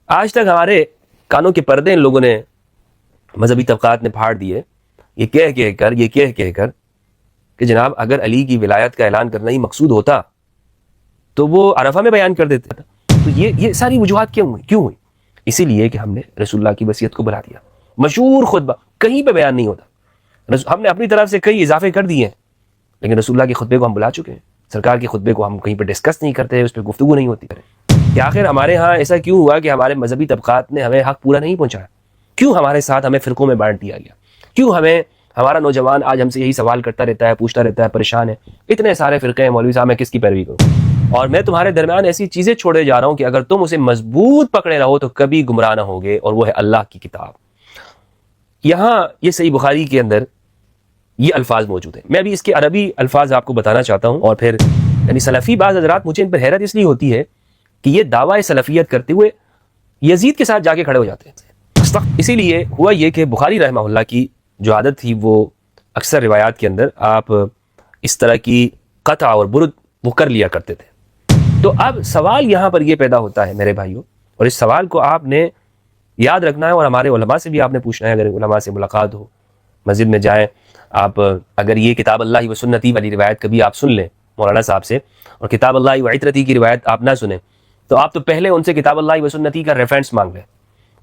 آج تک ہمارے کانوں کے پردے ان لوگوں نے مذہبی طبقات نے پھاڑ دیے یہ کہہ کر کہ جناب اگر علی کی ولایت کا اعلان کرنا ہی مقصود ہوتا تو وہ عرفہ میں بیان کر دیتے. تو یہ ساری وجوہات کیوں ہوئی؟ اسی لیے کہ ہم نے رسول اللہ کی وصیت کو بلا دیا. مشہور خطبہ کہیں پہ بیان نہیں ہوتا. ہم نے اپنی طرف سے کئی اضافے کر دیے ہیں لیکن رسول اللہ کے خطبے کو ہم بلا چکے ہیں. سرکار کے خطبے کو ہم کہیں پہ ڈسکس نہیں کرتے, اس پہ گفتگو نہیں ہوتی. کہ آخر ہمارے ہاں ایسا کیوں ہوا کہ ہمارے مذہبی طبقات نے ہمیں حق پورا نہیں پہنچایا؟ کیوں ہمارے ساتھ ہمیں فرقوں میں بانٹ دیا گیا؟ کیوں ہمارا نوجوان آج ہم سے یہی سوال کرتا رہتا ہے, پوچھتا رہتا ہے, پریشان ہے, اتنے سارے فرقے ہیں مولوی صاحب میں کس کی پیروی کروں؟ اور میں تمہارے درمیان ایسی چیزیں چھوڑے جا رہا ہوں کہ اگر تم اسے مضبوط پکڑے رہو تو کبھی گمراہ نہ ہوگے, اور وہ ہے اللہ کی کتاب. یہاں یہ صحیح بخاری کے اندر یہ الفاظ موجود ہیں. میں ابھی اس کے عربی الفاظ آپ کو بتانا چاہتا ہوں. اور پھر یعنی سلفی بعض حضرات, مجھے ان پر حیرت اس لیے ہوتی ہے کہ یہ دعویٰ سلفیت کرتے ہوئے یزید کے ساتھ جا کے کھڑے ہو جاتے ہیں. اسی لیے ہوا یہ کہ بخاری رحمہ اللہ کی جو عادت تھی وہ اکثر روایات کے اندر آپ اس طرح کی قطع اور برد وہ کر لیا کرتے تھے. تو اب سوال یہاں پر یہ پیدا ہوتا ہے میرے بھائیوں, اور اس سوال کو آپ نے یاد رکھنا ہے اور ہمارے علماء سے بھی آپ نے پوچھنا ہے. اگر علماء سے ملاقات ہو, مسجد میں جائیں آپ, اگر یہ کتاب اللہ و سنتی والی روایت کبھی آپ سن لیں مولانا صاحب سے, اور کتاب اللہ و عترتی کی روایت آپ نہ سنیں, تو آپ تو پہلے ان سے کتاب اللہ و سنتی کا ریفرنس مانگ لیں,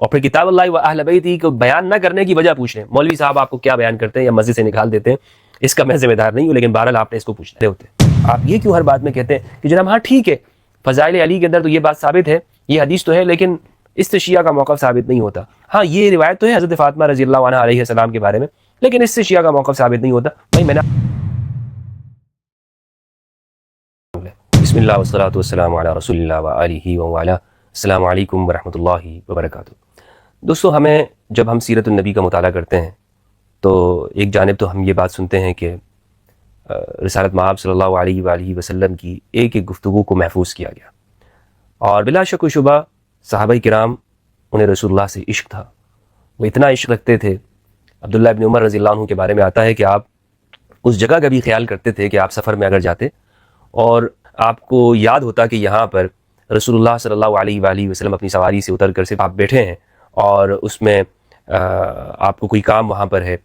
اور پھر کتاب اللہ و اہل بیتی کو بیان نہ کرنے کی وجہ پوچھ لیں. مولوی صاحب آپ کو کیا بیان کرتے ہیں یا مسجد سے نکال دیتے ہیں, اس کا میں ذمہ دار نہیں ہوں, لیکن بہرحال آپ نے اس کو پوچھنے ہوتے. آپ یہ کیوں ہر بات میں کہتے ہیں کہ جناب ہاں ٹھیک ہے فضائل علی کے اندر تو یہ بات ثابت ہے, یہ حدیث تو ہے, لیکن اس سے شیعہ کا موقف ثابت نہیں ہوتا. ہاں یہ روایت تو ہے حضرت فاطمہ رضی اللہ عنہا علیہ السلام کے بارے میں, لیکن اس سے شیعہ کا موقف ثابت نہیں ہوتا. بھائی میں نے بسم اللہ والصلاۃ والسلام علی رسول اللہ وآلہ وعلا. السلام علیکم ورحمۃ اللہ وبرکاتہ. دوستو, ہمیں جب ہم سیرت النبی کا مطالعہ کرتے ہیں تو ایک جانب تو ہم یہ بات سنتے ہیں کہ رسالت مآب صلی اللہ علیہ وآلہ وسلم کی ایک ایک گفتگو کو محفوظ کیا گیا, اور بلا شک و شبہ صحابہ کرام انہیں رسول اللہ سے عشق تھا, وہ اتنا عشق رکھتے تھے. عبداللہ ابن عمر رضی اللہ عنہ کے بارے میں آتا ہے کہ آپ اس جگہ کا بھی خیال کرتے تھے کہ آپ سفر میں اگر جاتے اور آپ کو یاد ہوتا کہ یہاں پر رسول اللہ صلی اللہ علیہ وآلہ وسلم اپنی سواری سے اتر کر صرف آپ بیٹھے ہیں اور اس میں آپ کو کوئی کام وہاں پر ہے,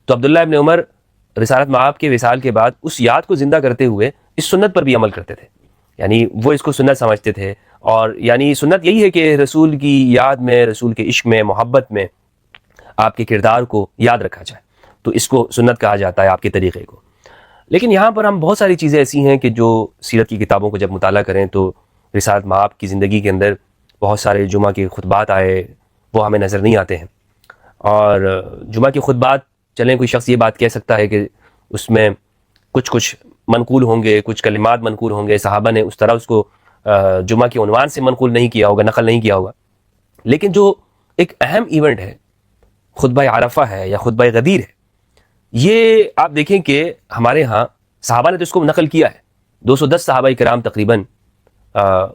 تو عبداللہ ابن عمر رسالت مآب کے وصال کے بعد اس یاد کو زندہ کرتے ہوئے اس سنت پر بھی عمل کرتے تھے. یعنی وہ اس کو سنت سمجھتے تھے, اور یعنی سنت یہی ہے کہ رسول کی یاد میں, رسول کے عشق میں, محبت میں آپ کے کردار کو یاد رکھا جائے, تو اس کو سنت کہا جاتا ہے آپ کے طریقے کو. لیکن یہاں پر ہم بہت ساری چیزیں ایسی ہیں کہ جو سیرت کی کتابوں کو جب مطالعہ کریں تو رسالت مآب کی زندگی کے اندر بہت سارے جمعہ کے خطبات آئے, وہ ہمیں نظر نہیں آتے ہیں. اور جمعہ کے خطبات چلیں کوئی شخص یہ بات کہہ سکتا ہے کہ اس میں کچھ منقول ہوں گے, کچھ کلمات منقول ہوں گے, صحابہ نے اس طرح اس کو جمعہ کے عنوان سے منقول نہیں کیا ہوگا, نقل نہیں کیا ہوگا. لیکن جو ایک اہم ایونٹ ہے, خطبہ عرفہ ہے یا خطبہ غدیر ہے, یہ آپ دیکھیں کہ ہمارے ہاں صحابہ نے تو اس کو نقل کیا ہے. 210 صحابہ کرام تقریباً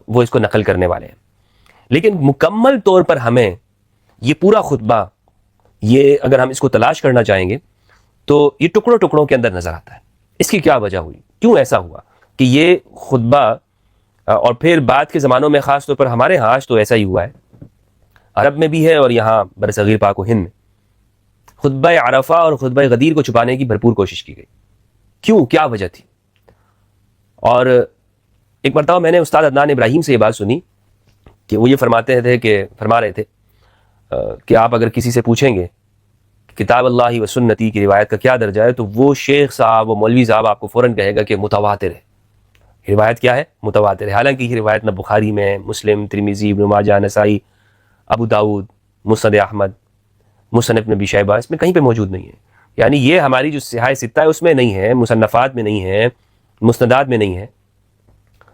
وہ اس کو نقل کرنے والے ہیں. لیکن مکمل طور پر ہمیں یہ پورا خطبہ, یہ اگر ہم اس کو تلاش کرنا چاہیں گے تو یہ ٹکڑوں کے اندر نظر آتا ہے. اس کی کیا وجہ ہوئی, کیوں ایسا ہوا کہ یہ خطبہ, اور پھر بعد کے زمانوں میں خاص طور پر ہمارے ہاں آج تو ایسا ہی ہوا ہے, عرب میں بھی ہے اور یہاں برصغیر پاک و ہند میں, خطبہ عرفہ اور خطبہ غدیر کو چھپانے کی بھرپور کوشش کی گئی. کیوں, کیا وجہ تھی؟ اور ایک مرتبہ میں نے استاد عدنان ابراہیم سے یہ بات سنی کہ وہ یہ فرما رہے تھے کہ آپ اگر کسی سے پوچھیں گے کتاب اللہ و سنتی کی روایت کا کیا درجہ ہے, تو وہ شیخ صاحب, وہ مولوی صاحب آپ کو فوراً کہے گا کہ متواتر ہے. روایت کیا ہے؟ متواتر ہے. حالانکہ یہ روایت نہ بخاری میں, مسلم, ترمذی, ابن ماجہ, نسائی, ابو داؤد, مسند احمد, مصنف ابن شیبہ, اس میں کہیں پہ موجود نہیں ہے. یعنی یہ ہماری جو صحاح ستہ ہے اس میں نہیں ہے, مصنفات میں نہیں ہے, مسندات میں نہیں ہے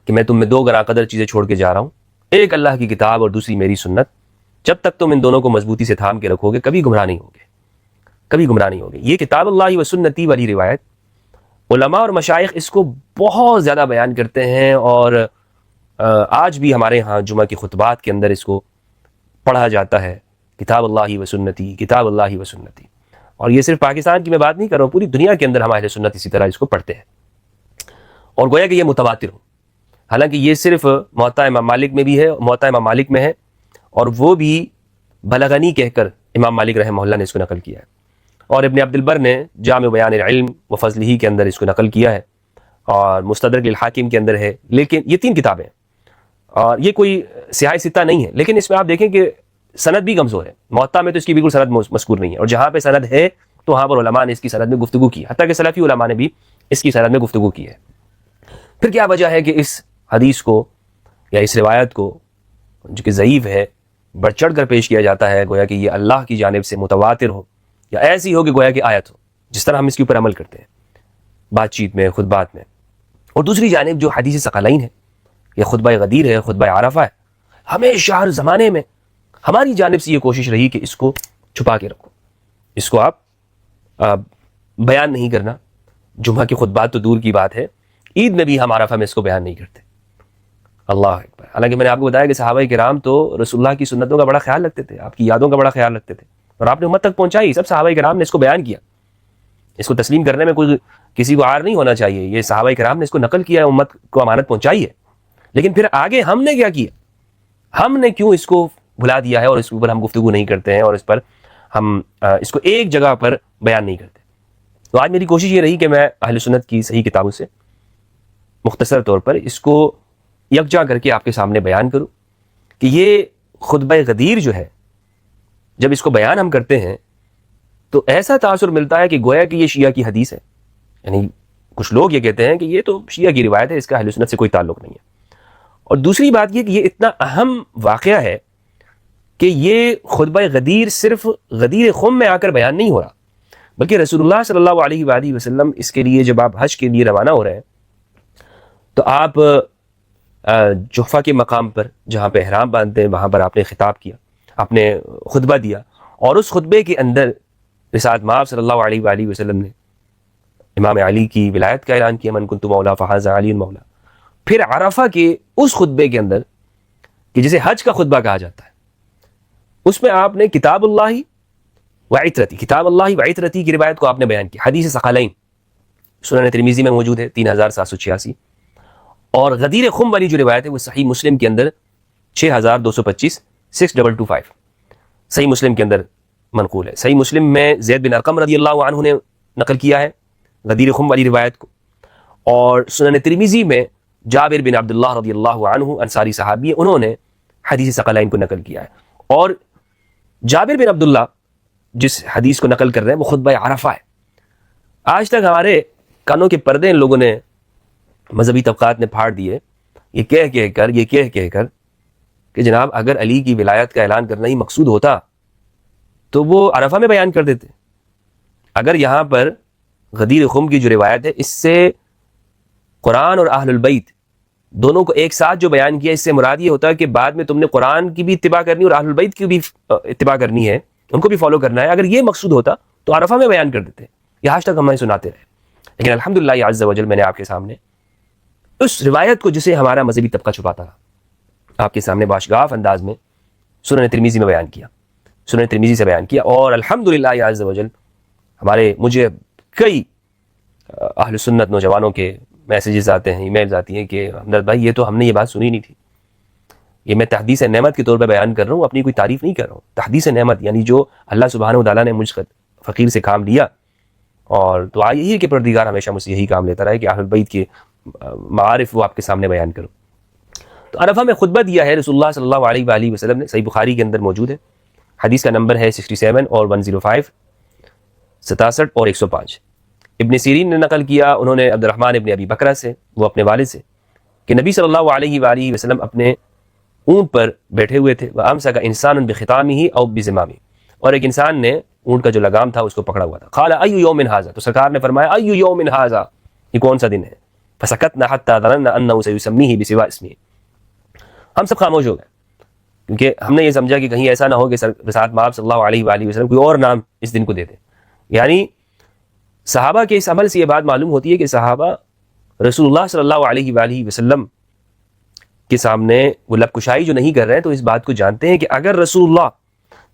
کہ میں تم میں 2 گراں قدر چیزیں چھوڑ کے جا رہا ہوں, ایک اللہ کی کتاب اور دوسری میری سنت. جب تک تم ان دونوں کو مضبوطی سے تھام کے رکھو گے کبھی گمراہ نہیں ہوگے, کبھی گمراہ نہیں ہوگے. یہ کتاب اللہ و سنتی والی روایت علماء اور مشائخ اس کو بہت زیادہ بیان کرتے ہیں, اور آج بھی ہمارے ہاں جمعہ کی خطبات کے اندر اس کو پڑھا جاتا ہے, کتاب اللہ و سنتی, کتاب اللہ و سنتی. اور یہ صرف پاکستان کی میں بات نہیں کر رہا ہوں, پوری دنیا کے اندر ہم اہل سنت اسی طرح اس کو پڑھتے ہیں, اور گویا کہ یہ متواتر ہو. حالانکہ یہ صرف موطا امام مالک میں بھی ہے, موطا امام مالک میں ہے, اور وہ بھی بلغنی کہہ کر امام مالک رحمہ اللہ نے اس کو نقل کیا ہے، اور ابن عبد البر نے جامع بیان العلم و فضلہ کے اندر اس کو نقل کیا ہے، اور مستدرک للحاکم کے اندر ہے. لیکن یہ 3 کتابیں ہیں اور یہ کوئی سیاہ ستہ نہیں ہے، لیکن اس میں آپ دیکھیں کہ سند بھی کمزور ہے. موطا میں تو اس کی بالکل سند مذکور نہیں ہے، اور جہاں پہ سند ہے تو وہاں پر علماء نے اس کی سند میں گفتگو کی، حتیٰ کہ سلفی علماء نے بھی اس کی سند میں گفتگو کی ہے. پھر کیا وجہ ہے کہ اس حدیث کو یا اس روایت کو جو کہ ضعیف ہے بڑھ چڑھ کر پیش کیا جاتا ہے، گویا کہ یہ اللہ کی جانب سے متواتر ہو یا ایسی ہو کہ گویا کہ آیت ہو، جس طرح ہم اس کے اوپر عمل کرتے ہیں بات چیت میں، خطبات میں. اور دوسری جانب جو حدیث ثقلین ہے، یہ خطبہ غدیر ہے، خطبہ عرفہ ہے، ہمیشہ ہر زمانے میں ہماری جانب سے یہ کوشش رہی کہ اس کو چھپا کے رکھو، اس کو آپ بیان نہیں کرنا. جمعہ کی خطبات تو دور کی بات ہے، عید میں بھی ہم عرفہ میں اس کو بیان نہیں کرتے. اللہ اکبر. حالانکہ میں نے آپ کو بتایا کہ صحابہ کرام تو رسول اللہ کی سنتوں کا بڑا خیال رکھتے تھے، آپ کی یادوں کا بڑا خیال رکھتے تھے، اور آپ نے امت تک پہنچائی. سب صحابہ کرام نے اس کو بیان کیا. اس کو تسلیم کرنے میں کوئی کسی کو عار نہیں ہونا چاہیے. یہ صحابہ کرام نے اس کو نقل کیا ہے، امت کو امانت پہنچائی ہے. لیکن پھر آگے ہم نے کیا کیا؟ ہم نے کیوں اس کو بھلا دیا ہے اور اس کے اوپر ہم گفتگو نہیں کرتے ہیں، اور اس پر ہم اس کو ایک جگہ پر بیان نہیں کرتے. تو آج میری کوشش یہ رہی کہ میں اہل سنت کی صحیح کتابوں سے مختصر طور پر اس کو یکجا کر کے آپ کے سامنے بیان کروں کہ یہ خطبہ غدیر جو ہے، جب اس کو بیان ہم کرتے ہیں تو ایسا تاثر ملتا ہے کہ گویا کہ یہ شیعہ کی حدیث ہے. یعنی کچھ لوگ یہ کہتے ہیں کہ یہ تو شیعہ کی روایت ہے، اس کا اہل سنت سے کوئی تعلق نہیں ہے. اور دوسری بات یہ کہ یہ اتنا اہم واقعہ ہے کہ یہ خطبہ غدیر صرف غدیر خم میں آ کر بیان نہیں ہو رہا، بلکہ رسول اللہ صلی اللہ علیہ وآلہ وسلم اس کے لیے جب آپ حج کے لیے روانہ ہو رہے ہیں تو آپ جحفہ کے مقام پر جہاں پہ احرام باندھتے ہیں وہاں پر آپ نے خطاب کیا، آپ نے خطبہ دیا، اور اس خطبے کے اندر رسالت مآب صلی اللہ علیہ وآلہ وسلم نے امام علی کی ولایت کا اعلان کیا، من کنت مولا فہذا علی مولا. پھر عرفہ کے اس خطبے کے اندر کہ جسے حج کا خطبہ کہا جاتا ہے، اس میں آپ نے کتاب اللہ وعترتی، کتاب اللہ وعترتی کی روایت کو آپ نے بیان کیا. حدیث ثقلین سنن ترمذی میں موجود ہے 3786، اور غدیر خم والی جو روایت ہے وہ صحیح مسلم کے اندر 6225 6225 صحیح مسلم کے اندر منقول ہے. صحیح مسلم میں زید بن ارقم رضی اللہ عنہ نے نقل کیا ہے غدیر خم والی روایت کو، اور سنن ترمذی میں جابر بن عبداللہ رضی اللہ عنہ انصاری صحابی ہیں، انہوں نے حدیث ثقلین کو نقل کیا ہے. اور جابر بن عبداللہ جس حدیث کو نقل کر رہے ہیں وہ خطبہ عرفہ ہے. آج تک ہمارے کانوں کے پردے ان لوگوں نے، مذہبی طبقات نے پھاڑ دیے، یہ کہہ کر کہ جناب اگر علی کی ولایت کا اعلان کرنا ہی مقصود ہوتا تو وہ عرفہ میں بیان کر دیتے. اگر یہاں پر غدیر خم کی جو روایت ہے اس سے قرآن اور اہل البیت دونوں کو ایک ساتھ جو بیان کیا، اس سے مراد یہ ہوتا ہے کہ بعد میں تم نے قرآن کی بھی اتباع کرنی اور اہل البیت کی بھی اتباع کرنی ہے، ان کو بھی فالو کرنا ہے. اگر یہ مقصود ہوتا تو عرفہ میں بیان کر دیتے. یہ آج تک ہمیں سناتے رہے. لیکن الحمدللہ عز و جل میں نے آپ کے سامنے اس روایت کو جسے ہمارا مذہبی طبقہ چھپاتا تھا آپ کے سامنے باشگاف انداز میں سنن ترمذی میں بیان کیا، سنن ترمذی سے بیان کیا. اور الحمدللہ عز و جل مجھے کئی اہل سنت نوجوانوں کے میسیجز آتے ہیں، ای میلز آتی ہیں کہ ہمدرد بھائی یہ تو ہم نے یہ بات سنی نہیں تھی. یہ میں تحدیث نعمت کے طور پہ بیان کر رہا ہوں، اپنی کوئی تعریف نہیں کر رہا ہوں. تحدیث نعمت یعنی جو اللہ سبحانہ و تعالیٰ نے مجھ فقیر سے کام لیا، اور دعا یہی ہے کہ پروردگار ہمیشہ مجھ سے یہی کام لیتا رہے کہ اہل بیت کے معارف وہ آپ کے سامنے بیان کروں. تو عرفہ میں خطبہ دیا ہے رسول اللہ صلی اللہ علیہ وآلہ وسلم نے، صحیح بخاری کے اندر موجود ہے. حدیث کا نمبر ہے 67 اور 105 67 اور 105. ابن سیرین نے نقل کیا، انہوں نے عبد الرحمن ابن ابی بکرہ سے، وہ اپنے والد سے، کہ نبی صلی اللہ علیہ وآلہ وسلم اپنے اونٹ پر بیٹھے ہوئے تھے. وَأَمْسَكَ إِنسَانٌ بِخِطَامِهِ أَوْ بِزِمَامِهِ، اور ایک انسان نے اونٹ کا جو لگام تھا اس کو پکڑا ہوا تھا. قَالَ أَيُّ يَوْمٍ هَذَا، تو سرکار نے فرمایا أَيُّ يَوْمٍ هَذَا، یہ کون سا دن ہے؟ فَسَكَتْنَا حَتَّى ظَنَنَّا أَنَّهُ سَيُسَمِّيهِ بِسِوَاءِ اسْمِهِ. ہم سب خاموش ہو گئے کیونکہ ہم نے یہ سمجھا کہ کہیں ایسا نہ ہو کہ رسالت مآب صلی اللہ علیہ وآلہ وسلم کوئی اور نام اس دن کو دے دے. یعنی صحابہ کے اس عمل سے یہ بات معلوم ہوتی ہے کہ صحابہ رسول اللہ صلی اللہ علیہ وآلہ وسلم کے سامنے وہ لب کشائی جو نہیں کر رہے ہیں، تو اس بات کو جانتے ہیں کہ اگر رسول اللہ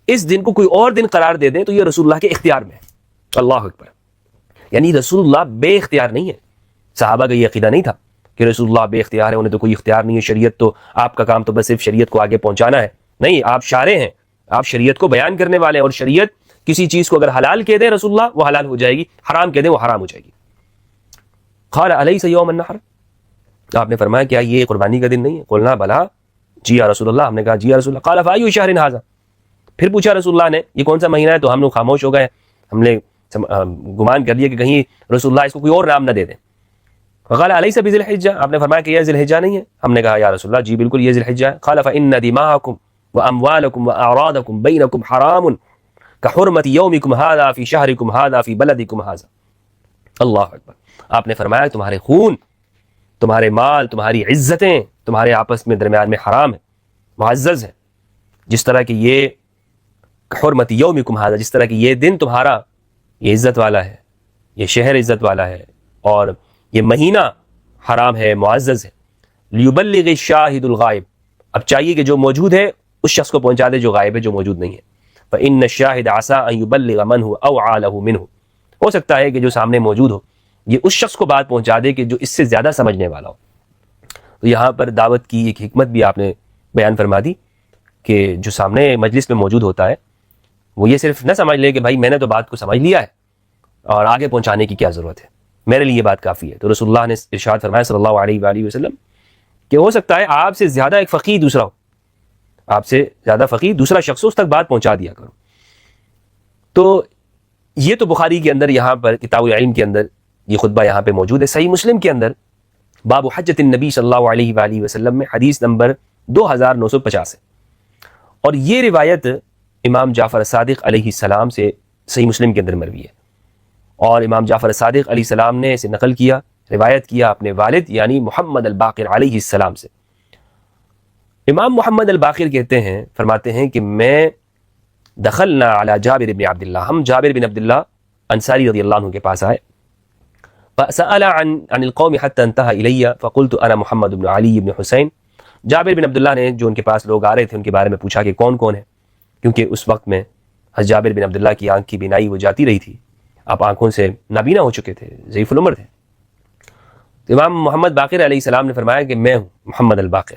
اس دن کو کوئی اور دن قرار دے دیں تو یہ رسول اللہ کے اختیار میں ہے. اللہ اکبر. یعنی رسول اللہ بے اختیار نہیں ہے. صحابہ کا یہ عقیدہ نہیں تھا کہ رسول اللہ بے اختیار ہے، انہیں تو کوئی اختیار نہیں ہے، شریعت تو آپ کا کام تو بس صرف شریعت کو آگے پہنچانا ہے، نہیں، آپ شارع ہیں، آپ شریعت کو بیان کرنے والے ہیں، اور شریعت کسی چیز کو اگر حلال کہہ دے رسول اللہ وہ حلال ہو جائے گی، حرام کہہ دے وہ حرام ہو جائے گی۔ قال الیس یوم النحر، آپ نے فرمایا کیا یہ قربانی کا دن نہیں ہے؟ قلنا بلا، جی یا رسول اللہ، ہم نے کہا جی یا رسول اللہ۔ قال فای شہر ھذا، پھر پوچھا رسول اللہ نے یہ کون سا مہینہ ہے؟ تو ہم لوگ خاموش ہو گئے، ہم نے گمان کر لیا کہ کہیں رسول اللہ اس کو کوئی اور نام نہ دے دیں۔ فقال الیس بذی الحجہ، آپ نے فرمایا کہ یہ ذی الحجہ نہیں ہے؟ ہم نے کہا یا رسول اللہ جی بالکل یہ ذی الحجہ ہے۔ قال فان دماءکم واموالکم واعراضکم بینکم حرام کحرمت یومکم ھذا فی شہرکم ھذا فی بلدکم ھذا۔ اللہ اکبر، آپ نے فرمایا تمہارے خون، تمہارے مال، تمہاری عزتیں تمہارے آپس میں درمیان میں حرام ہے، معزز ہے، جس طرح کہ یہ حرمت یومکم ھذا، جس طرح کہ یہ دن تمہارا یہ عزت والا ہے، یہ شہر عزت والا ہے، اور یہ مہینہ حرام ہے، معزز ہے۔ لیبلغ الشاہد الغائب، اب چاہیے کہ جو موجود ہے اس شخص کو پہنچا دے جو غائب ہے، جو موجود نہیں ہے۔ فإن الشاہد عسى ان يبلغ من هو اوعى له منه، ہو سکتا ہے کہ جو سامنے موجود ہو یہ اس شخص کو بات پہنچا دے کہ جو اس سے زیادہ سمجھنے والا ہو۔ تو یہاں پر دعوت کی ایک حکمت بھی آپ نے بیان فرما دی کہ جو سامنے مجلس میں موجود ہوتا ہے وہ یہ صرف نہ سمجھ لے کہ بھائی میں نے تو بات کو سمجھ لیا ہے اور آگے پہنچانے کی کیا ضرورت ہے، میرے لیے یہ بات کافی ہے۔ تو رسول اللہ نے ارشاد فرمایا صلی اللہ علیہ وآلہ وسلم کہ ہو سکتا ہے آپ سے زیادہ ایک فقیہ دوسرا ہو، آپ سے زیادہ فقیہ دوسرا شخص اس تک بات پہنچا دیا کرو۔ تو یہ تو بخاری کے اندر یہاں پر کتاب العلم کے اندر یہ خطبہ یہاں پہ موجود ہے۔ صحیح مسلم کے اندر باب حجۃ النبی صلی اللہ علیہ وآلہ وسلم میں حدیث نمبر 2950 ہے، اور یہ روایت امام جعفر صادق علیہ السلام سے صحیح مسلم کے اندر مروی ہے، اور امام جعفر صادق علیہ السلام نے اسے نقل کیا، روایت کیا اپنے والد یعنی محمد الباقر علیہ السلام سے۔ امام محمد الباقر کہتے ہیں، فرماتے ہیں کہ میں دخلنا علی جابر بن عبداللہ، ہم جابر بن عبداللہ انصاری رضی اللہ عنہ کے پاس آئے، فسأل عن القوم حتى انتهى إلي فقلت أنا محمد بن علي بن حسین۔ جابر بن عبداللہ نے جو ان کے پاس لوگ آ رہے تھے ان کے بارے میں پوچھا کہ کون کون ہے، کیونکہ اس وقت میں حضرت جابر بن عبداللہ کی آنکھ کی بینائی وہ جاتی رہی تھی، آپ آنکھوں سے نابینا ہو چکے تھے، ضعیف العمر تھے۔ تو امام محمد باقر علیہ السلام نے فرمایا کہ میں ہوں محمد الباقر،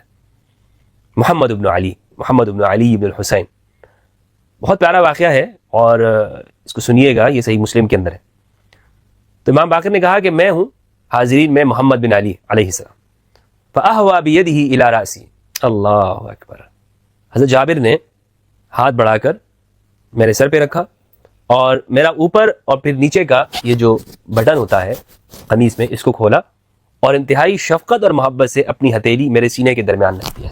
محمد بن علی، محمد بن علی بن الحسین۔ بہت پیارا واقعہ ہے اور اس کو سنیے گا، یہ صحیح مسلم کے اندر ہے۔ تو امام باقر نے کہا کہ میں ہوں حاضرین میں محمد بن علی علیہ السلام۔ فأهوى بيده الى رأسي، اللہ اکبر، حضرت جابر نے ہاتھ بڑھا کر میرے سر پہ رکھا اور میرا اوپر اور پھر نیچے کا یہ جو بٹن ہوتا ہے قمیص میں اس کو کھولا اور انتہائی شفقت اور محبت سے اپنی ہتھیلی میرے سینے کے درمیان رکھتی،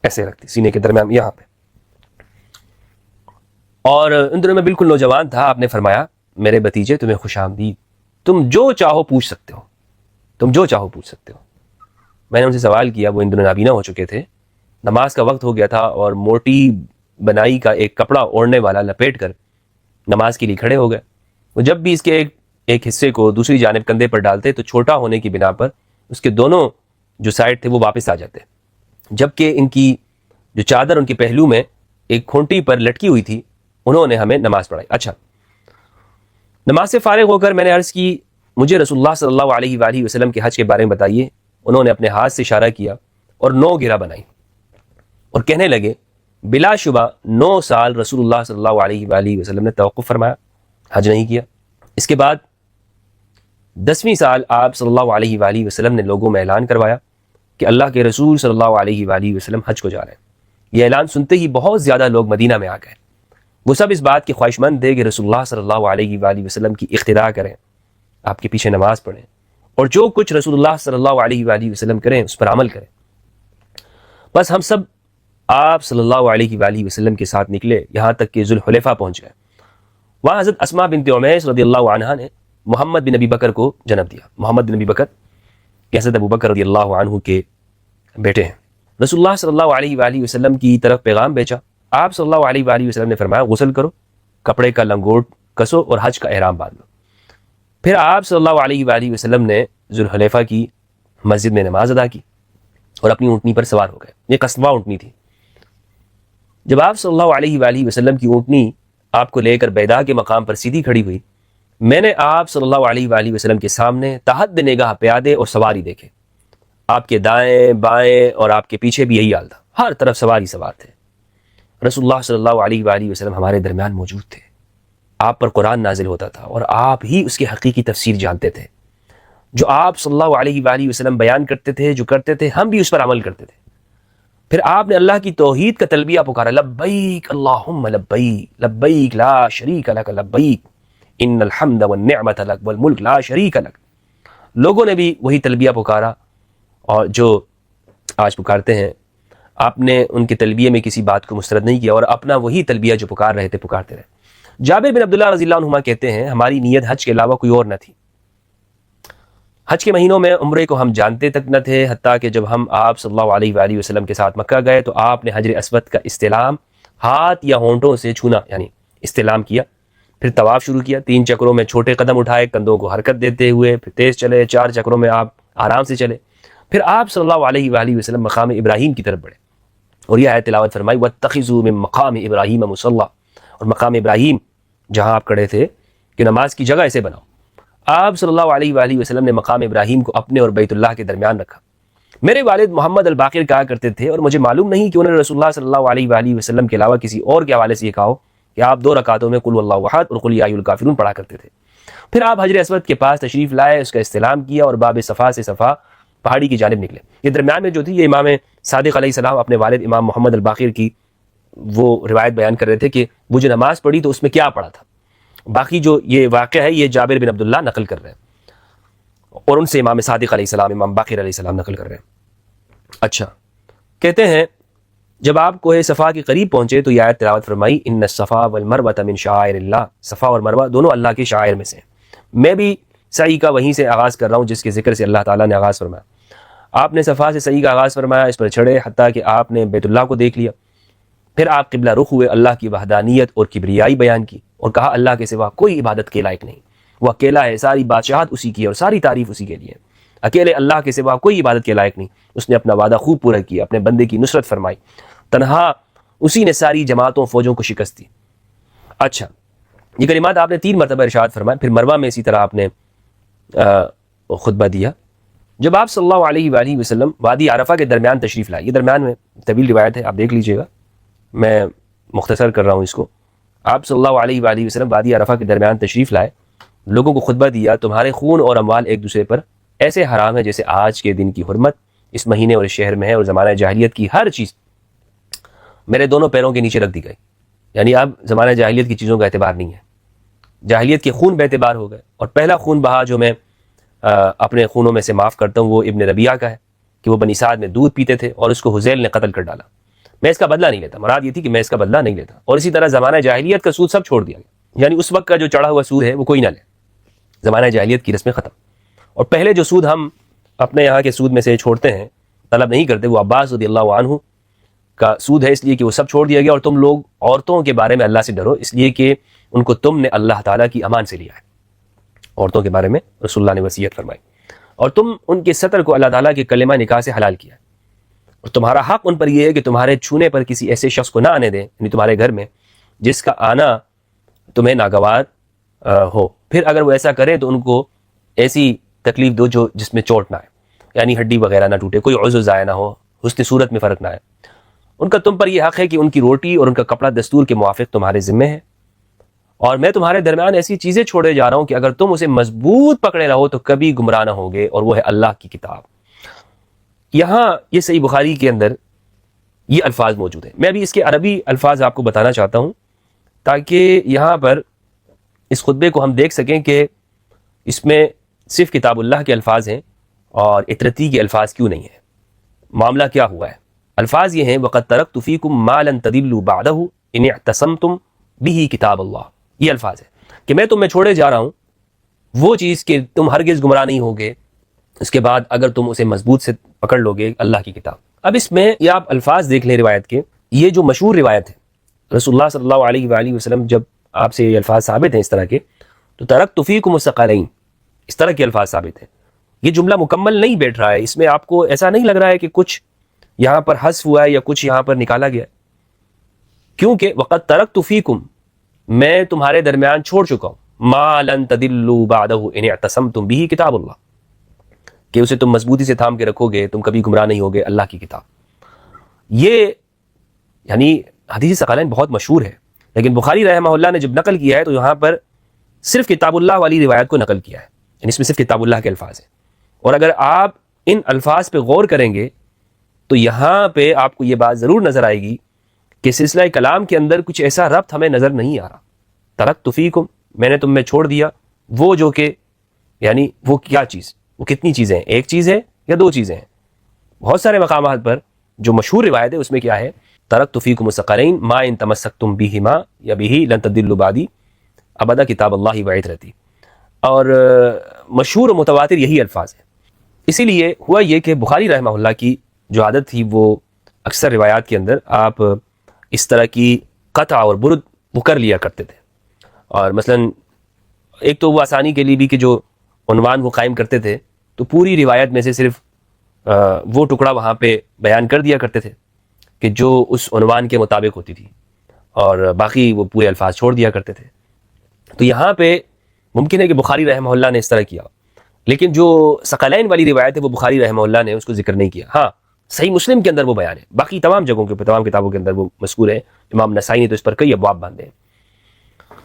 ایسے رکھتی سینے کے درمیان یہاں پہ، اور ان دنوں میں بالکل نوجوان تھا۔ آپ نے فرمایا میرے بھتیجے تمہیں خوش آمدید، تم جو چاہو پوچھ سکتے ہو، تم جو چاہو پوچھ سکتے ہو۔ میں نے ان سے سوال کیا، وہ ان دنوں نابینا ہو چکے تھے، نماز کا وقت ہو گیا تھا اور موٹی بنائی کا ایک کپڑا اوڑھنے والا لپیٹ کر نماز کے لیے کھڑے ہو گئے۔ وہ جب بھی اس کے ایک حصے کو دوسری جانب کندھے پر ڈالتے تو چھوٹا ہونے کی بنا پر اس کے دونوں جو سائڈ تھے وہ واپس آ جاتے، جبکہ ان کی جو چادر ان کے پہلو میں ایک کھونٹی پر لٹکی ہوئی تھی، انہوں نے ہمیں نماز پڑھائی۔ اچھا، نماز سے فارغ ہو کر میں نے عرض کی مجھے رسول اللہ صلی اللہ علیہ وآلہ وسلم کے حج کے بارے میں بتائیے۔ انہوں نے اپنے ہاتھ سے اشارہ کیا اور 9 گرہ بنائی اور کہنے لگے بلا شبہ 9 سال رسول اللہ صلی اللہ علیہ وآلہ وسلم نے توقف فرمایا، حج نہیں کیا۔ اس کے بعد 10ویں سال آپ صلی اللہ علیہ وآلہ وسلم نے لوگوں میں اعلان کروایا کہ اللہ کے رسول صلی اللہ علیہ وآلہ وسلم حج کو جا رہے ہیں۔ یہ اعلان سنتے ہی بہت زیادہ لوگ مدینہ میں آ گئے، وہ سب اس بات کے خواہشمند تھے کہ رسول اللہ صلی اللہ علیہ وآلہ وسلم کی اقتداء کریں، آپ کے پیچھے نماز پڑھیں، اور جو کچھ رسول اللہ صلی اللہ علیہ وآلہ وسلم کریں اس پر عمل کریں۔ بس ہم سب آپ صلی اللہ علیہ وآلہ وسلم کے ساتھ نکلے، یہاں تک کہ ذوالحلیفہ پہنچ گئے۔ وہاں حضرت اسماء بنت عمیس رضی اللہ عنہا نے محمد بن ابی بکر کو جنم دیا۔ محمد بن ابی بکر حضرت ابو بکر رضی اللہ عنہ کے بیٹے ہیں۔ رسول اللہ صلی اللہ علیہ وآلہ وسلم کی طرف پیغام بھیجا۔ آپ صلی اللہ علیہ وآلہ وسلم نے فرمایا غسل کرو، کپڑے کا لنگوٹ کسو اور حج کا احرام باندھ لو۔ پھر آپ صلی اللہ علیہ وآلہ وسلم نے ذوالحلیفہ کی مسجد میں نماز ادا کی اور اپنی اونٹنی پر سوار ہو گئے۔ یہ قصبہ اونٹنی تھی۔ جب آپ صلی اللہ علیہ وآلہ وسلم کی اونٹنی آپ کو لے کر بیدا کے مقام پر سیدھی کھڑی ہوئی، میں نے آپ صلی اللہ علیہ وآلہ وسلم کے سامنے تحت نگاہ پیادے اور سواری دیکھے۔ آپ کے دائیں بائیں اور آپ کے پیچھے بھی یہی حال تھا، ہر طرف سواری سوار تھے، رسول اللہ صلی اللہ علیہ وآلہ وسلم ہمارے درمیان موجود تھے، آپ پر قرآن نازل ہوتا تھا اور آپ ہی اس کی حقیقی تفسیر جانتے تھے، جو آپ صلی اللہ علیہ وآلہ وسلم بیان کرتے تھے، جو کرتے تھے، ہم بھی اس پر عمل کرتے تھے۔ پھر آپ نے اللہ کی توحید کا تلبیہ پکارا، لبیک اللہم لبیک لبیک لا شریک لک لبیک ان الحمد والنعمت لک والملک لا شریک لک۔ لوگوں نے بھی وہی تلبیہ پکارا اور جو آج پکارتے ہیں، آپ نے ان کے تلبیہ میں کسی بات کو مسترد نہیں کیا اور اپنا وہی تلبیہ جو پکار رہے تھے پکارتے رہے۔ جابر بن عبداللہ رضی اللہ عنہما کہتے ہیں ہماری نیت حج کے علاوہ کوئی اور نہ تھی۔ حج کے مہینوں میں عمرے کو ہم جانتے تک نہ تھے، حتیٰ کہ جب ہم آپ صلی اللہ علیہ وآلہ وسلم کے ساتھ مکہ گئے تو آپ نے حجر اسود کا استلام ہاتھ یا ہونٹوں سے چھونا یعنی استلام کیا، پھر طواف شروع کیا، 3 چکروں میں چھوٹے قدم اٹھائے کندھوں کو حرکت دیتے ہوئے، پھر تیز چلے، 4 چکروں میں آپ آرام سے چلے، پھر آپ صلی اللہ علیہ وآلہ وسلم مقام ابراہیم کی طرف بڑھے اور یہ آیت تلاوت فرمائی وَاتَّخِذُوا مِن مَقَامِ ابراہیم مُصَلَّى، اور مقام ابراہیم جہاں آپ کھڑے تھے کہ نماز کی جگہ اسے بناؤ۔ آپ صلی اللہ علیہ وآلہ وسلم نے مقام ابراہیم کو اپنے اور بیت اللہ کے درمیان رکھا۔ میرے والد محمد الباقر کہا کرتے تھے اور مجھے معلوم نہیں کہ انہوں نے رسول اللہ صلی اللہ علیہ وآلہ وسلم کے علاوہ کسی اور کے حوالے سے یہ کہا ہو کہ آپ 2 رکعتوں میں قل هو اللہ احد اور قل یا ایھا الکافرون پڑھا کرتے تھے۔ پھر آپ حجر اسود کے پاس تشریف لائے، اس کا استلام کیا اور باب صفا سے صفا پہاڑی کی جانب نکلے۔ یہ درمیان میں جو تھی، یہ امام صادق علیہ السلام اپنے والد امام محمد الباقر کی وہ روایت بیان کر رہے تھے کہ وہ جو نماز پڑھی تو اس میں کیا پڑھا تھا۔ باقی جو یہ واقعہ ہے یہ جابر بن عبداللہ نقل کر رہے ہیں اور ان سے امام صادق علیہ السلام، امام باقر علیہ السلام نقل کر رہے ہیں۔ اچھا، کہتے ہیں جب آپ کوہ صفا کے قریب پہنچے تو یہ آیت تلاوت فرمائی ان الصفا والمروہ من شعائر اللہ، صفا اور مروہ دونوں اللہ کے شعائر میں سے ہیں۔ میں بھی سعی کا وہیں سے آغاز کر رہا ہوں جس کے ذکر سے اللہ تعالیٰ نے آغاز فرمایا۔ آپ نے صفا سے سعی کا آغاز فرمایا، اس پر چڑھے حتیٰ کہ آپ نے بیت اللہ کو دیکھ لیا، پھر آپ قبلہ رخ ہوئے، اللہ کی وحدانیت اور کبریائی بیان کی اور کہا اللہ کے سوا کوئی عبادت کے لائق نہیں، وہ اکیلا ہے، ساری بادشاہت اسی کی ہے اور ساری تعریف اسی کے لیے، اکیلے اللہ کے سوا کوئی عبادت کے لائق نہیں۔ اس نے اپنا وعدہ خوب پورا کیا، اپنے بندے کی نصرت فرمائی، تنہا اسی نے ساری جماعتوں فوجوں کو شکست دی۔ اچھا، یہ کلمات آپ نے 3 مرتبہ ارشاد فرمائے، پھر مروہ میں اسی طرح آپ نے خطبہ دیا۔ جب آپ صلی اللہ علیہ وآلہ وسلم وادی عرفہ کے درمیان تشریف لائے، یہ درمیان میں طویل روایت ہے، آپ دیکھ لیجئے گا، میں مختصر کر رہا ہوں اس کو۔ آپ صلی اللہ علیہ وآلہ وسلم وادی عرفہ کے درمیان تشریف لائے، لوگوں کو خطبہ دیا، تمہارے خون اور اموال ایک دوسرے پر ایسے حرام ہے جیسے آج کے دن کی حرمت اس مہینے اور اس شہر میں ہے، اور زمانہ جاہلیت کی ہر چیز میرے دونوں پیروں کے نیچے رکھ دی گئی۔ یعنی اب زمانہ جاہلیت کی چیزوں کا اعتبار نہیں ہے، جاہلیت کے خون بے اعتبار ہو گئے، اور پہلا خون بہا جو میں اپنے خونوں میں سے معاف کرتا ہوں وہ ابن ربیعہ کا ہے کہ وہ بنی سعد میں دودھ پیتے تھے اور اس کو حذیل نے قتل کر ڈالا۔ میں اس کا بدلہ نہیں لیتا، مراد یہ تھی کہ میں اس کا بدلہ نہیں لیتا، اور اسی طرح زمانہ جاہلیت کا سود سب چھوڑ دیا گیا، یعنی اس وقت کا جو چڑھا ہوا سود ہے وہ کوئی نہ لے، زمانہ جاہلیت کی رسمیں ختم۔ اور پہلے جو سود ہم اپنے یہاں کے سود میں سے چھوڑتے ہیں، طلب نہیں کرتے، وہ عباس رضی اللہ عنہ کا سود ہے، اس لیے کہ وہ سب چھوڑ دیا گیا، اور تم لوگ عورتوں کے بارے میں اللہ سے ڈرو، اس لیے کہ ان کو تم نے اللہ تعالیٰ کی امان سے لیا ہے۔ عورتوں کے بارے میں رسول اللہ نے وصیت فرمائی، اور تم ان کے ستر کو اللہ تعالیٰ کے کلمہ نکاح سے حلال کیا ہے، اور تمہارا حق ان پر یہ ہے کہ تمہارے چھونے پر کسی ایسے شخص کو نہ آنے دیں، یعنی تمہارے گھر میں، جس کا آنا تمہیں ناگوار ہو، پھر اگر وہ ایسا کرے تو ان کو ایسی تکلیف دو جو جس میں چوٹ نہ آئے، یعنی ہڈی وغیرہ نہ ٹوٹے، کوئی عضو ضائع نہ ہو، حسن صورت میں فرق نہ آئے۔ ان کا تم پر یہ حق ہے کہ ان کی روٹی اور ان کا کپڑا دستور کے موافق تمہارے ذمے ہے، اور میں تمہارے درمیان ایسی چیزیں چھوڑے جا رہا ہوں کہ اگر تم اسے مضبوط پکڑے رہو تو کبھی گمراہ نہ ہوگے، اور وہ ہے اللہ کی کتاب۔ یہاں یہ صحیح بخاری کے اندر یہ الفاظ موجود ہیں، میں ابھی اس کے عربی الفاظ آپ کو بتانا چاہتا ہوں تاکہ یہاں پر اس خطبے کو ہم دیکھ سکیں کہ اس میں صرف کتاب اللہ کے الفاظ ہیں اور اطرتی کے الفاظ کیوں نہیں ہیں، معاملہ کیا ہوا ہے۔ الفاظ یہ ہیں وَقَدْ تَرَكْتُ فِيكُمْ مَا لَن تَضِلُّوا بَعْدَهُ إِنِ اعْتَصَمْتُمْ بِهِ کتاب اللہ، یہ الفاظ ہے کہ میں تمہیں چھوڑے جا رہا ہوں وہ چیز کہ تم ہرگز گمراہ نہیں ہوگے اس کے بعد اگر تم اسے مضبوط سے پکڑ لوگے، اللہ کی کتاب۔ اب اس میں یہ آپ الفاظ دیکھ لیں روایت کے، یہ جو مشہور روایت ہے رسول اللہ صلی اللہ علیہ وآلہ وسلم جب آپ سے یہ الفاظ ثابت ہیں اس طرح کے، تو ترکت فیکم الثقلین، اس طرح کے الفاظ ثابت ہیں۔ یہ جملہ مکمل نہیں بیٹھ رہا ہے، اس میں آپ کو ایسا نہیں لگ رہا ہے کہ کچھ یہاں پر حذف ہوا ہے یا کچھ یہاں پر نکالا گیا ہے، کیونکہ وقد ترکت فیکم، میں تمہارے درمیان چھوڑ چکا ہوں، ما لن تضلوا بعدہ ان اعتصمتم بہ کتاب اللہ، کہ اسے تم مضبوطی سے تھام کے رکھو گے، تم کبھی گمراہ نہیں ہوگے، اللہ کی کتاب۔ یہ یعنی حدیث ثقلین بہت مشہور ہے، لیکن بخاری رحمہ اللہ نے جب نقل کیا ہے تو یہاں پر صرف کتاب اللہ والی روایت کو نقل کیا ہے، یعنی اس میں صرف کتاب اللہ کے الفاظ ہیں۔ اور اگر آپ ان الفاظ پہ غور کریں گے تو یہاں پہ آپ کو یہ بات ضرور نظر آئے گی کہ سلسلہ کلام کے اندر کچھ ایسا ربط ہمیں نظر نہیں آ رہا۔ ترکت فیکم، میں نے تم میں چھوڑ دیا، وہ جو کہ یعنی وہ کیا چیز، وہ کتنی چیزیں ہیں، ایک چیز ہے یا دو چیزیں ہیں؟ بہت سارے مقامات پر جو مشہور روایت ہے اس میں کیا ہے، ترکت فیکم الثقلین ما ان تمسکتم بہما یا بہ لن تضلوا بعدی ابدا کتاب اللہ وعترتی، اور مشہور و متواتر یہی الفاظ ہیں۔ اسی لیے ہوا یہ کہ بخاری رحمہ اللہ کی جو عادت تھی وہ اکثر روایات کے اندر آپ اس طرح کی قطع اور برد وہ کر لیا کرتے تھے، اور مثلا ایک تو وہ آسانی کے لیے بھی کہ جو عنوان وہ قائم کرتے تھے تو پوری روایت میں سے صرف وہ ٹکڑا وہاں پہ بیان کر دیا کرتے تھے کہ جو اس عنوان کے مطابق ہوتی تھی، اور باقی وہ پورے الفاظ چھوڑ دیا کرتے تھے۔ تو یہاں پہ ممکن ہے کہ بخاری رحمہ اللہ نے اس طرح کیا، لیکن جو ثقلین والی روایت ہے وہ بخاری رحمہ اللہ نے اس کو ذکر نہیں کیا۔ ہاں صحیح مسلم کے اندر وہ بیان ہے، باقی تمام جگہوں کے تمام کتابوں کے اندر وہ مذکور ہے، امام نسائی نے تو اس پر کئی ابواب باندھے ہیں۔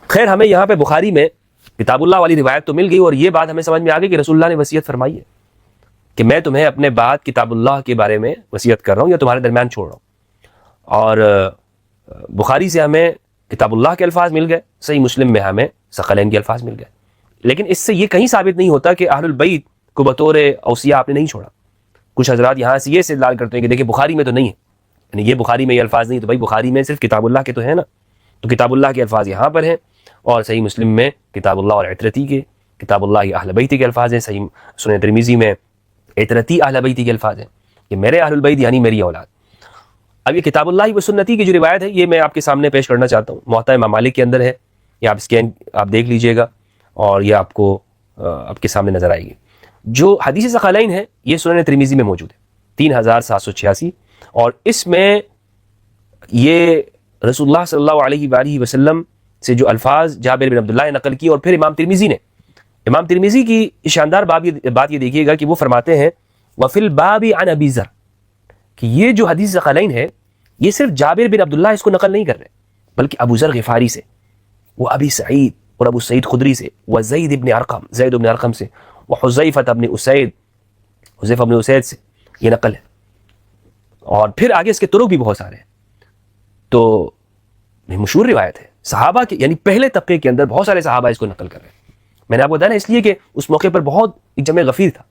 خیر، ہمیں یہاں پہ بخاری میں کتاب اللہ والی روایت تو مل گئی، اور یہ بات ہمیں سمجھ میں آ گئی کہ رسول اللہ نے وصیت فرمائی ہے کہ میں تمہیں اپنے بعد کتاب اللہ کے بارے میں وصیت کر رہا ہوں یا تمہارے درمیان چھوڑ رہا ہوں، اور بخاری سے ہمیں کتاب اللہ کے الفاظ مل گئے، صحیح مسلم میں ہمیں ثقلین کے الفاظ مل گئے، لیکن اس سے یہ کہیں ثابت نہیں ہوتا کہ اہل البیت کو بطور اوصیاء آپ نے نہیں چھوڑا۔ کچھ حضرات یہاں سے یہ استدلال کرتے ہیں کہ دیکھیں بخاری میں تو نہیں ہے، یعنی یہ بخاری میں یہ الفاظ نہیں، تو بھائی بخاری میں صرف کتاب اللہ کے تو ہیں نا، تو کتاب اللہ کے الفاظ یہاں پر ہیں، اور صحیح مسلم میں کتاب اللہ اور عترتی کے، کتاب اللہ اہل بیت کے الفاظ ہیں، صحیح سنن ترمذی میں عترتی اہل بیت کے الفاظ ہیں کہ میرے اہل البیت یعنی میری اولاد۔ اب یہ کتاب اللہ و سنتی کی جو روایت ہے یہ میں آپ کے سامنے پیش کرنا چاہتا ہوں، موطا امام مالک کے اندر ہے، یہ آپ اسکین آپ دیکھ لیجئے گا اور یہ آپ کو آپ کے سامنے نظر آئے گی۔ جو حدیث ثقلین ہے یہ سنن ترمذی میں موجود ہے 3786، اور اس میں یہ رسول اللہ صلی اللہ علیہ وآلہ وسلم سے جو الفاظ جابر بن عبداللہ نے نقل کی، اور پھر امام ترمذی کی شاندار بات یہ دیکھیے گا کہ وہ فرماتے ہیں وفی الباب عن ابی ذر، کہ یہ جو حدیث ثقلین ہے یہ صرف جابر بن عبداللہ اس کو نقل نہیں کر رہے، بلکہ ابو ذر غفاری سے، وہ ابی سعید اور ابو سعید خدری سے، وہ زید بن ارقم سے، وہ حذیفہ بن اسید سے یہ نقل ہے، اور پھر آگے اس کے طرق بھی بہت سارے ہیں۔ تو یہ مشہور روایت ہے صحابہ کے، یعنی پہلے طبقے کے اندر بہت سارے صحابہ اس کو نقل کر رہے ہیں۔ میں نے آپ کو بتایا نا اس لیے کہ اس موقع پر بہت ایک جمع غفیر تھا۔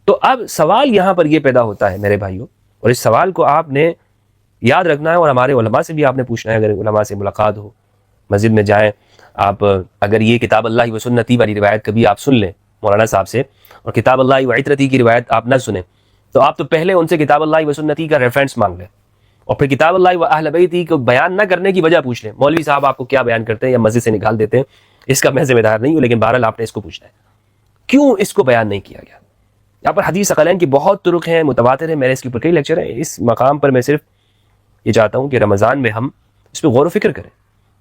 تو اب سوال یہاں پر یہ پیدا ہوتا ہے میرے بھائیوں، اور اس سوال کو آپ نے یاد رکھنا ہے، اور ہمارے علماء سے بھی آپ نے پوچھنا ہے، اگر علماء سے ملاقات ہو، مسجد میں جائیں آپ، اگر یہ کتاب اللہ و سنتی والی روایت کبھی آپ سن لیں مولانا صاحب سے، اور کتاب اللہ و عترتی کی روایت آپ نہ سنیں، تو آپ تو پہلے ان سے کتاب اللہ و سنتی کا ریفرنس مانگ لیں، اور پھر کتاب اللہ و اہل بیتی کو بیان نہ کرنے کی وجہ پوچھ لیں، مولوی صاحب آپ کو کیا بیان کرتے ہیں یا مسجد سے نکال دیتے ہیں، اس کا میں ذمہ دار نہیں ہوں، لیکن بہرحال آپ نے اس کو پوچھنا ہے کیوں اس کو بیان نہیں کیا گیا۔ یہاں پر حدیث ثقلین کی بہت طرق ہیں، متواتر ہیں، میرے اس کے اوپر کئی لیکچر ہیں۔ اس مقام پر میں صرف یہ چاہتا ہوں کہ رمضان میں ہم اس پہ غور و فکر کریں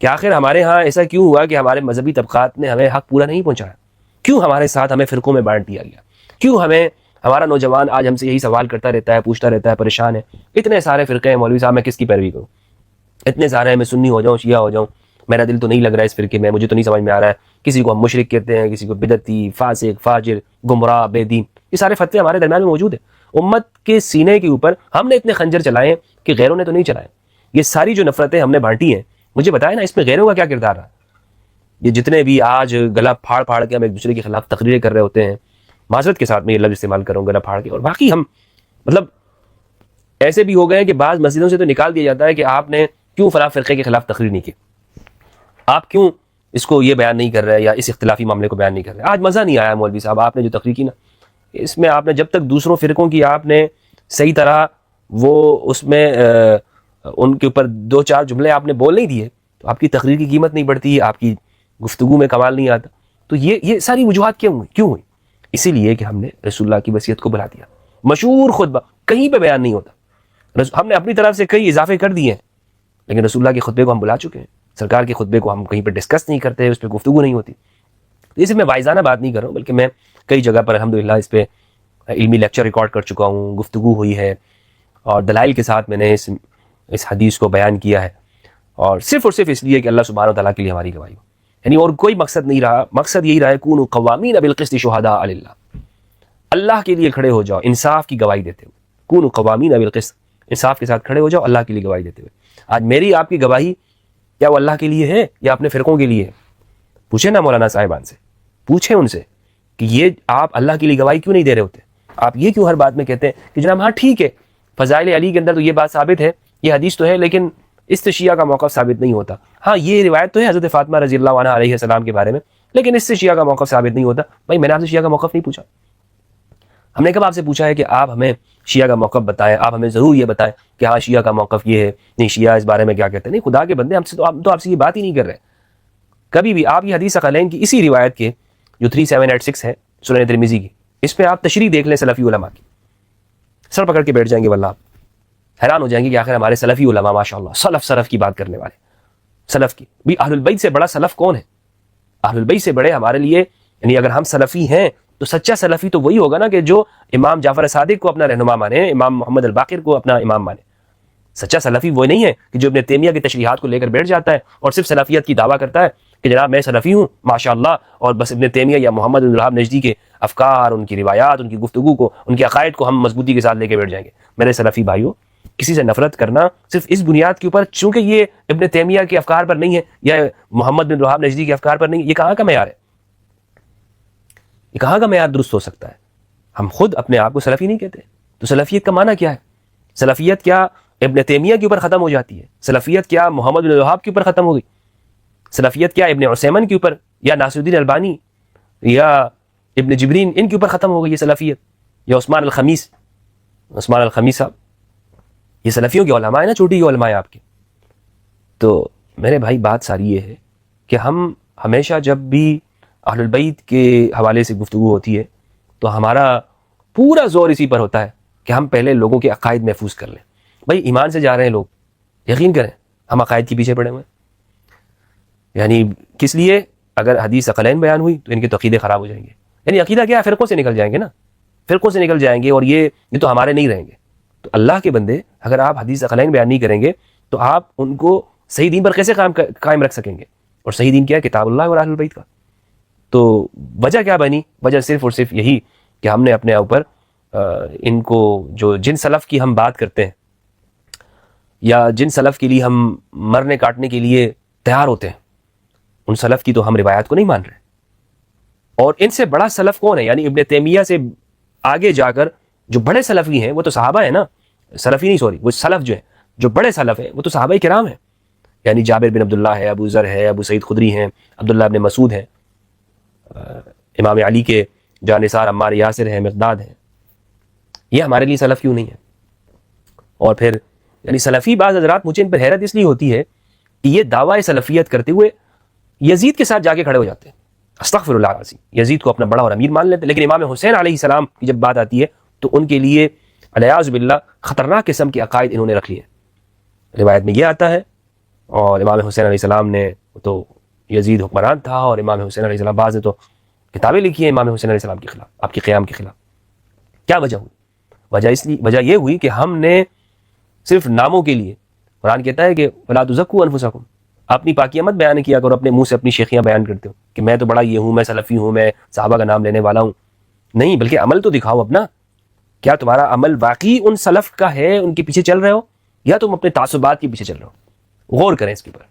کہ آخر ہمارے ہاں ایسا کیوں ہوا کہ ہمارے مذہبی طبقات نے ہمیں حق پورا نہیں پہنچایا، کیوں ہمارے ساتھ ہمیں فرقوں میں بانٹ دیا گیا، کیوں ہمارا نوجوان آج ہم سے یہی سوال کرتا رہتا ہے، پوچھتا رہتا ہے، پریشان ہے، اتنے سارے فرقے ہیں مولوی صاحب میں کس کی پیروی کروں، اتنے سارے ہیں، میں سنی ہو جاؤں، شیعہ ہو جاؤں، میرا دل تو نہیں لگ رہا ہے اس فرقے میں، مجھے تو نہیں سمجھ میں آ رہا ہے، کسی کو ہم مشرک کہتے ہیں، کسی کو بدعتی، فاسق، فاجر، گمراہ، بے دین، یہ سارے فتوے ہمارے درمیان میں موجود ہیں۔ امت کے سینے کے اوپر ہم نے اتنے خنجر چلائے ہیں کہ غیروں نے تو نہیں چلائے۔ یہ ساری جو نفرتیں ہم نے بانٹی ہیں، مجھے بتائیں نا اس میں غیروں کا کیا کردار رہا؟ یہ جتنے بھی آج گلا پھاڑ پھاڑ کے ہم ایک دوسرے کے خلاف تقریریں کر رہے ہوتے ہیں، معذرت کے ساتھ میں یہ لفظ استعمال کروں، گلا پھاڑ کے، اور باقی ہم مطلب ایسے بھی ہو گئے ہیں کہ بعض مسجدوں سے تو نکال دیا جاتا ہے کہ آپ نے کیوں فلاں فرقے کے خلاف تقریر نہیں کی، آپ کیوں اس کو یہ بیان نہیں کر رہے یا اس اختلافی معاملے کو بیان نہیں کر رہے۔ آج مزہ نہیں آیا مولوی صاحب آپ نے جو تقریر کی نا، اس میں آپ نے جب تک دوسروں فرقوں کی آپ نے صحیح طرح وہ اس میں ان کے اوپر دو چار جملے آپ نے بول نہیں دیے تو آپ کی تقریر کی قیمت نہیں بڑھتی، آپ کی گفتگو میں کمال نہیں آتا۔ تو یہ ساری وجوہات کیوں ہوئی؟ اسی لیے کہ ہم نے رسول اللہ کی وصیت کو بھلا دیا۔ مشہور خطبہ کہیں پہ بیان نہیں ہوتا، ہم نے اپنی طرف سے کئی اضافے کر دیے ہیں، لیکن رسول اللہ کے خطبے کو ہم بلا چکے ہیں، سرکار کے خطبے کو ہم کہیں پہ ڈسکس نہیں کرتے، اس پہ گفتگو نہیں ہوتی۔ اس میں واعظانہ بات نہیں کر رہا ہوں، بلکہ میں کئی جگہ پر الحمدللہ اس پہ علمی لیکچر ریکارڈ کر چکا ہوں، گفتگو ہوئی ہے، اور دلائل کے ساتھ میں نے اس اس حدیث کو بیان کیا ہے، اور صرف اس لیے کہ اللہ سبحانہ و تعالیٰ کے لیے ہماری گواہی ہو، یعنی اور کوئی مقصد نہیں رہا. مقصد یہی رہا ہے کونوا قوامین بالقسط شہداء للہ، اللہ کے لیے کھڑے ہو جاؤ انصاف کی گواہی دیتے ہوئے. کونوا قوامین بالقسط، انصاف کے ساتھ کھڑے ہو جاؤ اللہ کے لیے گواہی دیتے ہوئے. آج میری آپ کی گواہی کیا وہ اللہ کے لیے ہے یا اپنے فرقوں کے لیے ہے؟ پوچھیں نا مولانا صاحبان سے، پوچھیں ان سے کہ یہ آپ اللہ کے لیے گواہی کیوں نہیں دے رہے ہوتے؟ آپ یہ کیوں ہر بات میں کہتے ہیں کہ جناب ہاں ٹھیک ہے فضائل علی کے اندر تو یہ بات ثابت ہے، یہ حدیث تو ہے، لیکن اس سے شیعہ کا موقف ثابت نہیں ہوتا. ہاں یہ روایت تو ہے حضرت فاطمہ رضی اللہ عنہا علیہ السلام کے بارے میں، لیکن اس سے شیعہ کا موقف ثابت نہیں ہوتا. بھائی میں نے آپ سے شیعہ کا موقف نہیں پوچھا. ہم نے کب آپ سے پوچھا ہے کہ آپ ہمیں شیعہ کا موقف بتائیں، آپ ہمیں ضرور یہ بتائیں کہ ہاں شیعہ کا موقف یہ ہے، نہیں شیعہ اس بارے میں کیا کہتے ہیں؟ نہیں، خدا کے بندے، ہم تو آپ سے یہ بات ہی نہیں کر رہے. کبھی بھی آپ یہ حدیث ثقلین کی اسی روایت کے جو 3786 ہے سنن ترمذی کی، اس پہ آپ تشریح دیکھ لیں سلفی علماء کی، سر پکڑ کے بیٹھ جائیں گے، واللہ آپ حیران ہو جائیں گے کہ آخر ہمارے سلفی علماء ماشاءاللہ سلف کی بات کرنے والے. سلف کی بھی اہل البیت سے بڑا سلف کون ہے؟ اہل البیت سے بڑے ہمارے لیے، یعنی اگر ہم سلفی ہیں تو سچا سلفی تو وہی ہوگا نا کہ جو امام جعفر صادق کو اپنا رہنما مانے، امام محمد الباقر کو اپنا امام مانے. سچا سلفی وہ نہیں ہے کہ جو ابن تیمیہ کی تشریحات کو لے کر بیٹھ جاتا ہے اور صرف سلفیت کی دعویٰ کرتا ہے کہ جناب میں سلفی ہوں ماشاءاللہ، اور بس ابن تیمیہ یا محمد بن الوہاب نجدی کے افکار، ان کی روایات، ان کی گفتگو کو، ان کے عقائد کو ہم مضبوطی کے ساتھ لے کے بیٹھ جائیں گے. میرے سلفی بھائیوں، کسی سے نفرت کرنا صرف اس بنیاد کے اوپر چونکہ یہ ابن تیمیہ کے افکار پر نہیں ہے یا محمد بن الوہاب نجدی کے افکار پر نہیں، یہ کہاں کا معیار ہے؟ یہ کہاں کا معیار درست ہو سکتا ہے؟ ہم خود اپنے آپ کو سلفی نہیں کہتے. تو سلفیت کا معنی کیا ہے؟ سلفیت کیا ابن تیمیہ کے اوپر ختم ہو جاتی ہے؟ سلفیت کیا محمد بن الوہاب کے اوپر ختم ہو گئی؟ سلفیت کیا ابن عثیمین کے اوپر یا ناصر الدین البانی یا ابن جبرین ان کے اوپر ختم ہو گئی یہ سلفیت؟ یا عثمان الخمیس صاحب، یہ سلفیوں کے علماء ہیں نا، چھوٹی کے علماء ہیں آپ کے. تو میرے بھائی بات ساری یہ ہے کہ ہم ہمیشہ جب بھی اہل البیت کے حوالے سے گفتگو ہوتی ہے تو ہمارا پورا زور اسی پر ہوتا ہے کہ ہم پہلے لوگوں کے عقائد محفوظ کر لیں. بھائی ایمان سے جا رہے ہیں لوگ، یقین کریں ہم عقائد کے پیچھے پڑے ہوئے ہیں. یعنی کس لیے؟ اگر حدیث ثقلین بیان ہوئی تو ان کے تو عقیدے خراب ہو جائیں گے. یعنی عقیدہ کیا ہے؟ فرقوں سے نکل جائیں گے نا، فرقوں سے نکل جائیں گے، اور یہ تو ہمارے نہیں رہیں گے. تو اللہ کے بندے، اگر آپ حدیث ثقلین بیان نہیں کریں گے تو آپ ان کو صحیح دین پر کیسے قائم رکھ سکیں گے؟ اور صحیح دین کیا ہے؟ کتاب اللہ اور اہل البیت کا. تو وجہ کیا بنی؟ وجہ صرف اور صرف یہی کہ ہم نے اپنے اوپر ان کو، جو جن سلف کی ہم بات کرتے ہیں یا جن سلف کے لیے ہم مرنے کاٹنے کے لیے تیار ہوتے ہیں، ان سلف کی تو ہم روایات کو نہیں مان رہے. اور ان سے بڑا سلف کون ہے؟ یعنی ابن تیمیہ سے آگے جا کر جو بڑے سلفی ہیں وہ تو صحابہ ہیں نا، سلفی نہیں سوری، وہ سلف جو ہیں، جو بڑے سلف ہیں وہ تو صحابہ کرام ہیں. یعنی جابر بن عبداللہ ہے، ابو ذر ہے، ابو سعید خدری ہیں، عبداللہ ابن مسعود ہیں، امام علی کے جانثار عمار یاسر ہیں، مقداد ہیں. یہ ہمارے لیے سلف کیوں نہیں ہے؟ اور پھر یعنی سلفی بعض حضرات، مجھے ان پر حیرت اس لیے ہوتی ہے کہ یہ دعویٰ سلفیت کرتے ہوئے یزید کے ساتھ جا کے کھڑے ہو جاتے ہیں. استغفر اللہ العظیم، یزید کو اپنا بڑا اور امیر مان لیتے ہیں، لیکن امام حسین علیہ السلام کی جب بات آتی ہے تو ان کے لیے علیاذ باللہ خطرناک قسم کے عقائد انہوں نے رکھ لیے. روایت میں یہ آتا ہے، اور امام حسین علیہ السلام نے تو یزید حکمران تھا، اور امام حسین علیہ السلام بعض نے تو کتابیں لکھی ہیں امام حسین علیہ السلام کے خلاف، آپ کے قیام کے خلاف. کیا وجہ ہوئی؟ وجہ یہ ہوئی کہ ہم نے صرف ناموں کے لیے، قرآن کہتا ہے کہ وَلَا تُزَكُّوا أَنفُسَكُمْ، اپنی پاکیہ مت بیان کیا کرو، اپنے منہ سے اپنی شیخیاں بیان کرتے ہو کہ میں تو بڑا یہ ہوں، میں سلفی ہوں، میں صحابہ کا نام لینے والا ہوں. نہیں، بلکہ عمل تو دکھاؤ اپنا. کیا تمہارا عمل واقعی ان سلف کا ہے، ان کے پیچھے چل رہے ہو، یا تم اپنے تعصبات کے پیچھے چل رہے ہو؟ غور کریں اس کے اوپر.